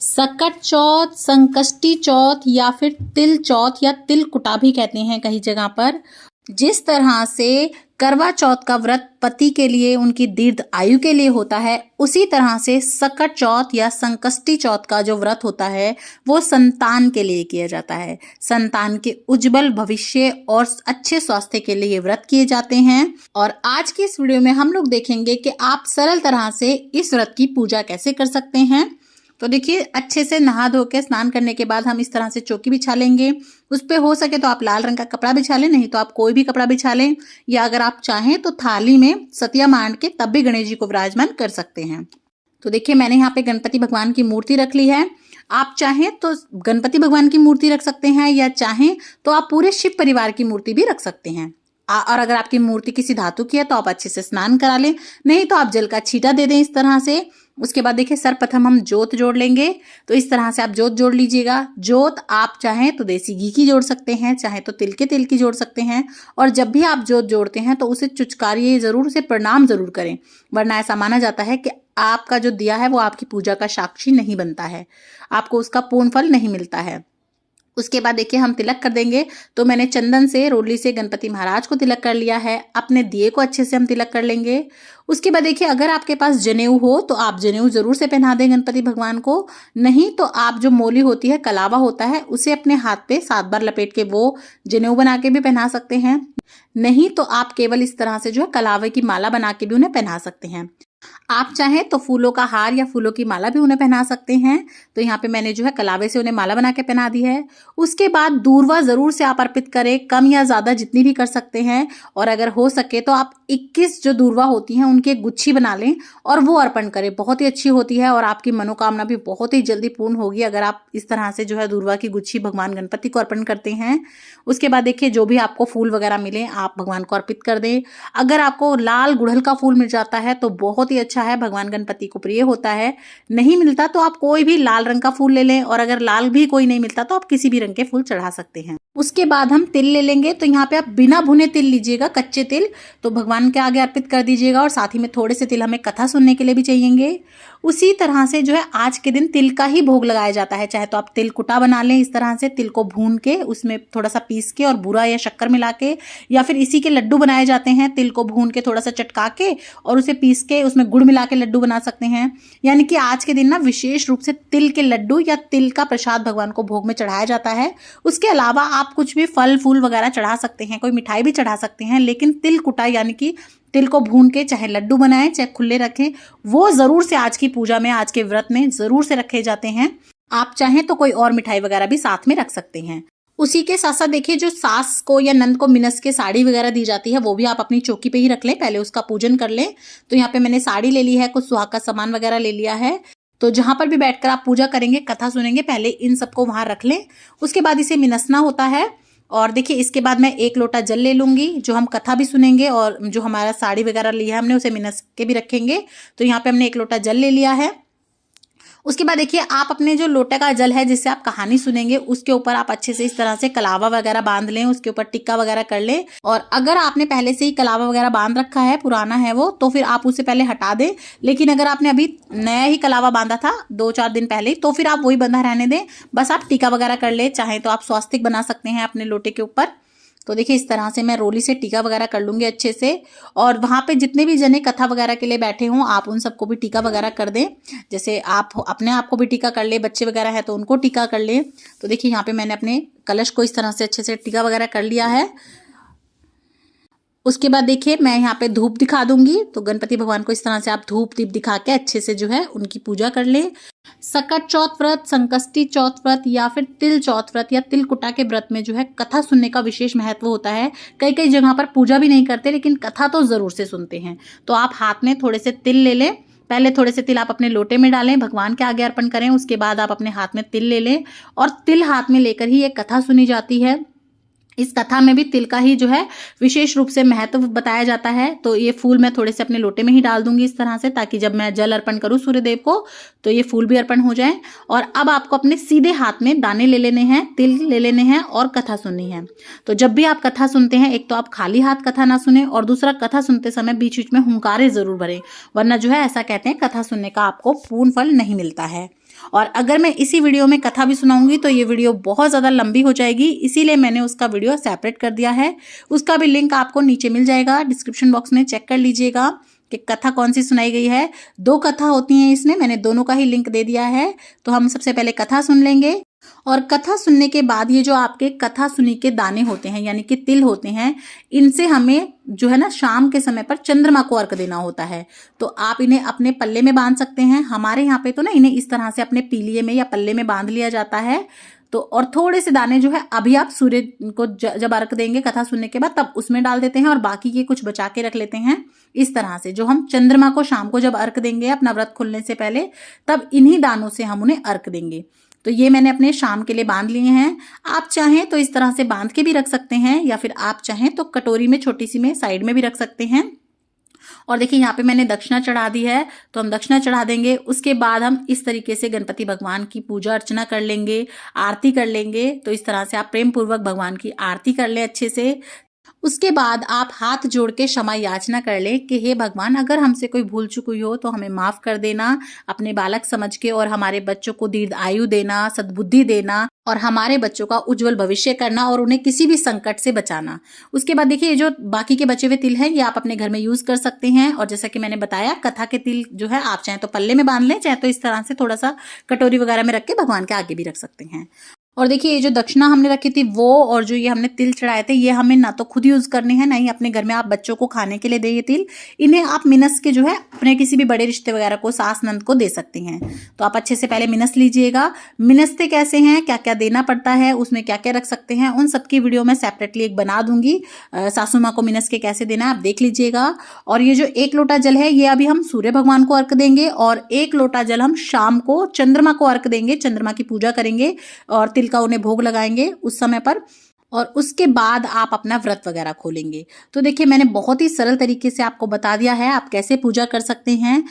सकट चौथ, संकष्टी चौथ या फिर तिल चौथ या तिल कुटा भी कहते हैं कई जगह पर। जिस तरह से करवा चौथ का व्रत पति के लिए, उनकी दीर्घ आयु के लिए होता है, उसी तरह से सकट चौथ या संकष्टी चौथ का जो व्रत होता है वो संतान के लिए किया जाता है। संतान के उज्जवल भविष्य और अच्छे स्वास्थ्य के लिए ये व्रत किए जाते हैं। और आज की इस वीडियो में हम लोग देखेंगे कि आप सरल तरह से इस व्रत की पूजा कैसे कर सकते हैं। तो देखिए, अच्छे से नहा धो के स्नान करने के बाद हम इस तरह से चौकी बिछा लेंगे। उस पे हो सके तो आप लाल रंग का कपड़ा बिछा लें, नहीं तो आप कोई भी कपड़ा बिछा लें, या अगर आप चाहें तो थाली में सतिया मांड के तब भी गणेश जी को विराजमान कर सकते हैं। तो देखिए, मैंने यहाँ पे गणपति भगवान की मूर्ति रख ली है। आप चाहें तो गणपति भगवान की मूर्ति रख सकते हैं, या चाहें तो आप पूरे शिव परिवार की मूर्ति भी रख सकते हैं। और अगर आपकी मूर्ति किसी धातु की है तो आप अच्छे से स्नान करा लें, नहीं तो आप जल का छींटा दे दें इस तरह से। उसके बाद देखिए, सर्वप्रथम हम जोत जोड़ लेंगे। तो इस तरह से आप जोत जोड़ लीजिएगा। जोत आप चाहें तो देसी घी की जोड़ सकते हैं, चाहे तो तिल के तेल की जोड़ सकते हैं। और जब भी आप जोत जोड़ते हैं तो उसे चुचकारिए जरूर, उसे प्रणाम जरूर करें, वरना ऐसा माना जाता है कि आपका जो दिया है वो आपकी पूजा का साक्षी नहीं बनता है, आपको उसका पूर्ण फल नहीं मिलता है। उसके बाद देखिए, हम तिलक कर देंगे। तो मैंने चंदन से, रोली से गणपति महाराज को तिलक कर लिया है। अपने दिए को अच्छे से हम तिलक कर लेंगे। उसके बाद देखिए, अगर आपके पास जनेऊ हो तो आप जनेऊ जरूर से पहना दें गणपति भगवान को, नहीं तो आप जो मोली होती है, कलावा होता है, उसे अपने हाथ पे 7 बार लपेट के वो जनेऊ बना के भी पहना सकते हैं। नहीं तो आप केवल इस तरह से जो है कलावे की माला बना के भी उन्हें पहना सकते हैं। आप चाहें तो फूलों का हार या फूलों की माला भी उन्हें पहना सकते हैं। तो यहाँ पे मैंने जो है कलावे से उन्हें माला बना के पहना दी है। उसके बाद दूर्वा जरूर से आप अर्पित करें, कम या ज्यादा जितनी भी कर सकते हैं। और अगर हो सके तो आप 21 जो दूर्वा होती हैं उनकी एक गुच्छी बना लें और वो अर्पण करें। बहुत ही अच्छी होती है और आपकी मनोकामना भी बहुत ही जल्दी पूर्ण होगी अगर आप इस तरह से जो है दूर्वा की गुच्छी भगवान गणपति को अर्पण करते हैं। उसके बाद देखिए, जो भी आपको फूल वगैरह मिले आप भगवान को अर्पित कर दें। अगर आपको लाल गुड़हल का फूल मिल जाता है तो बहुत ही अच्छा है, भगवान गणपति को प्रिय होता है। नहीं मिलता तो आप कोई भी लाल रंग का फूल ले लें, और अगर लाल भी कोई नहीं मिलता तो आप किसी भी रंग के फूल चढ़ा सकते हैं। उसके बाद हम तिल ले लेंगे। तो यहाँ पे आप बिना भुने तिल लीजिएगा, कच्चे तिल, तो भगवान के आगे अर्पित कर दीजिएगा। और साथ ही में थोड़े से तिल हमें कथा सुनने के लिए भी चाहिएंगे। उसी तरह से जो है आज के दिन तिल का ही भोग लगाया जाता है। चाहे तो आप तिल कुटा बना लें, इस तरह से तिल को भून के उसमें थोड़ा सा पीस के और बूरा या शक्कर मिला के, या फिर इसी के लड्डू बनाए जाते हैं। तिल को भून के थोड़ा सा चटका के और उसे पीस के उसमें गुड़ मिला के लड्डू बना सकते हैं। यानी कि आज के दिन ना विशेष रूप से तिल के लड्डू या तिल का प्रसाद भगवान को भोग में चढ़ाया जाता है। उसके अलावा आप कुछ भी फल फूल वगैरह चढ़ा सकते हैं, कोई मिठाई भी चढ़ा सकते हैं, लेकिन तिल कुटा यानी कि तिल को भून के चाहे लड्डू बनाएं चाहे खुले रखें, वो जरूर से आज की पूजा में, आज के व्रत में जरूर से रखे जाते हैं। आप चाहें तो कोई और मिठाई वगैरह भी साथ में रख सकते हैं। उसी के साथ साथ देखिए, जो सास को या नंद को मिनस के साड़ी वगैरह दी जाती है वो भी आप अपनी चौकी पे ही रख लें, पहले उसका पूजन कर लें। तो यहाँ पे मैंने साड़ी ले ली है, कुछ सुहाग का सामान वगैरह ले लिया है। तो जहां पर भी बैठकर आप पूजा करेंगे, कथा सुनेंगे, पहले इन सबको वहां रख लें। उसके बाद इसे मिनसना होता है। और देखिए, इसके बाद मैं 1 लोटा जल ले लूंगी, जो हम कथा भी सुनेंगे और जो हमारा साड़ी वगैरह लिया है हमने उसे मिनस के भी रखेंगे। तो यहाँ पे हमने 1 लोटा जल ले लिया है। उसके बाद देखिए, आप अपने जो लोटे का जल है जिससे आप कहानी सुनेंगे, उसके ऊपर आप अच्छे से इस तरह से कलावा वगैरह बांध लें, उसके ऊपर टिक्का वगैरह कर लें। और अगर आपने पहले से ही कलावा वगैरह बांध रखा है, पुराना है वो, तो फिर आप उसे पहले हटा दें। लेकिन अगर आपने अभी नया ही कलावा बांधा था 2-4 दिन पहले, तो फिर आप वही बंधा रहने दें, बस आप टीका वगैरह कर ले। चाहे तो आप स्वास्तिक बना सकते हैं अपने लोटे के ऊपर। तो देखिए, इस तरह से मैं रोली से टीका वगैरह कर लूंगी अच्छे से। और वहां पे जितने भी जने कथा वगैरह के लिए बैठे हों, आप उन सबको भी टीका वगैरह कर दें। जैसे आप अपने आप को भी टीका कर ले, बच्चे वगैरह है तो उनको टीका कर ले। तो देखिए, यहाँ पे मैंने अपने कलश को इस तरह से अच्छे से टीका वगैरह कर लिया है। उसके बाद देखिए, मैं यहाँ पे धूप दिखा दूंगी। तो गणपति भगवान को इस तरह से आप धूप दीप दिखा के अच्छे से जो है उनकी पूजा कर ले। सकट चौथ व्रत, संकष्टी चौथ व्रत या फिर तिल चौथ व्रत या तिल कुटा के व्रत में जो है कथा सुनने का विशेष महत्व होता है। कई कई जगह पर पूजा भी नहीं करते, लेकिन कथा तो जरूर से सुनते हैं। तो आप हाथ में थोड़े से तिल ले लें। पहले थोड़े से तिल आप अपने लोटे में डालें, भगवान के आगे अर्पण करें। उसके बाद आप अपने हाथ में तिल ले लें और तिल हाथ में लेकर ही ये कथा सुनी जाती है। इस कथा में भी तिल का ही जो है विशेष रूप से महत्व बताया जाता है। तो ये फूल मैं थोड़े से अपने लोटे में ही डाल दूंगी इस तरह से, ताकि जब मैं जल अर्पण करूं सूर्यदेव को तो ये फूल भी अर्पण हो जाए। और अब आपको अपने सीधे हाथ में दाने ले लेने हैं, तिल ले लेने हैं और कथा सुननी है। तो जब भी आप कथा सुनते हैं, एक तो आप खाली हाथ कथा ना सुने, और दूसरा कथा सुनते समय बीच बीच में हुंकारे जरूर भरें, वरना जो है ऐसा कहते हैं कथा सुनने का आपको पूर्ण फल नहीं मिलता है। और अगर मैं इसी वीडियो में कथा भी सुनाऊंगी तो ये वीडियो बहुत ज़्यादा लंबी हो जाएगी, इसीलिए मैंने उसका वीडियो सेपरेट कर दिया है। उसका भी लिंक आपको नीचे मिल जाएगा, डिस्क्रिप्शन बॉक्स में चेक कर लीजिएगा कि कथा कौन सी सुनाई गई है। 2 कथा होती हैं इसमें, मैंने दोनों का ही लिंक दे दिया है। तो हम सबसे पहले कथा सुन लेंगे और कथा सुनने के बाद ये जो आपके कथा सुनी के दाने होते हैं यानी कि तिल होते हैं, इनसे हमें जो है ना शाम के समय पर चंद्रमा को अर्घ देना होता है। तो आप इन्हें अपने पल्ले में बांध सकते हैं। हमारे यहाँ पे तो ना इन्हें इस तरह से अपने पीलिए में या पल्ले में बांध लिया जाता है। तो और थोड़े से दाने जो है अभी आप सूर्य को जब अर्घ देंगे कथा सुनने के बाद तब उसमें डाल देते हैं और बाकी के कुछ बचा के रख लेते हैं। इस तरह से जो हम चंद्रमा को शाम को जब अर्घ देंगे अपना व्रत खुलने से पहले, तब इन्हीं दानों से हम उन्हें अर्घ देंगे। तो ये मैंने अपने शाम के लिए बांध लिए हैं। आप चाहें तो इस तरह से बांध के भी रख सकते हैं या फिर आप चाहें तो कटोरी में छोटी सी में साइड में भी रख सकते हैं। और देखिए यहाँ पे मैंने दक्षिणा चढ़ा दी है, तो हम दक्षिणा चढ़ा देंगे। उसके बाद हम इस तरीके से गणपति भगवान की पूजा अर्चना कर लेंगे, आरती कर लेंगे। तो इस तरह से आप प्रेम पूर्वक भगवान की आरती कर लें अच्छे से। उसके बाद आप हाथ जोड़ के क्षमा याचना कर लें कि हे भगवान, अगर हमसे कोई भूल चूक हुई हो तो हमें माफ कर देना, अपने बालक समझ के, और हमारे बच्चों को दीर्घ आयु देना, सद्बुद्धि देना और हमारे बच्चों का उज्जवल भविष्य करना और उन्हें किसी भी संकट से बचाना। उसके बाद देखिए ये जो बाकी के बचे हुए तिल हैं ये आप अपने घर में यूज कर सकते हैं। और जैसा कि मैंने बताया, कथा के तिल जो है आप चाहे तो पल्ले में बांध लें, चाहे तो इस तरह से थोड़ा सा कटोरी वगैरह में रख के भगवान के आगे भी रख सकते हैं। और देखिए ये जो दक्षिणा हमने रखी थी वो, और जो ये हमने तिल चढ़ाए थे, ये हमें ना तो खुद यूज करने हैं, ना ही अपने घर में आप बच्चों को खाने के लिए दे। ये तिल इन्हें आप मिनस के जो है अपने किसी भी बड़े रिश्ते वगैरह को, सास नंद को दे सकते हैं। तो आप अच्छे से पहले मिनस लीजिएगा। मिनसते कैसे हैं, क्या क्या देना पड़ता है, उसमें क्या क्या रख सकते हैं, उन सबकी वीडियो मैं सेपरेटली एक बना दूंगी। सासू माँ को मिनस के कैसे देना है आप देख लीजिएगा। और ये जो 1 लोटा जल है ये अभी हम सूर्य भगवान को अर्घ देंगे और 1 लोटा जल हम शाम को चंद्रमा को अर्घ देंगे, चंद्रमा की पूजा करेंगे और तिल का उन्हें भोग लगाएंगे उस समय पर। और उसके बाद आप अपना व्रत वगैरह खोलेंगे। तो देखिए मैंने बहुत ही सरल तरीके से आपको बता दिया है आप कैसे पूजा कर सकते हैं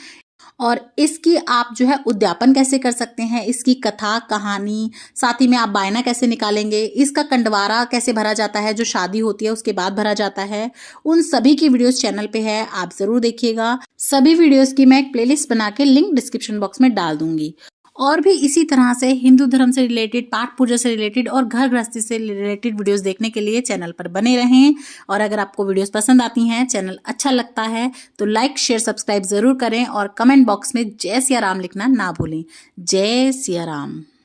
और इसकी आप जो है उद्यापन कैसे कर सकते हैं, इसकी कथा कहानी, साथ ही में आप बायना कैसे निकालेंगे, इसका कंडवारा कैसे भरा जाता है जो शादी होती है उसके बाद भरा जाता है, उन सभी की वीडियोस चैनल पे है, आप जरूर देखिएगा। सभी वीडियोस की मैं एक प्लेलिस्ट बना के लिंक डिस्क्रिप्शन बॉक्स में डाल दूंगी। और भी इसी तरह से हिंदू धर्म से रिलेटेड, पाठ पूजा से रिलेटेड और घर गृहस्थी से रिलेटेड वीडियोस देखने के लिए चैनल पर बने रहें। और अगर आपको वीडियोस पसंद आती हैं, चैनल अच्छा लगता है तो लाइक शेयर सब्सक्राइब जरूर करें और कमेंट बॉक्स में जय सिया राम लिखना ना भूलें। जय सिया राम।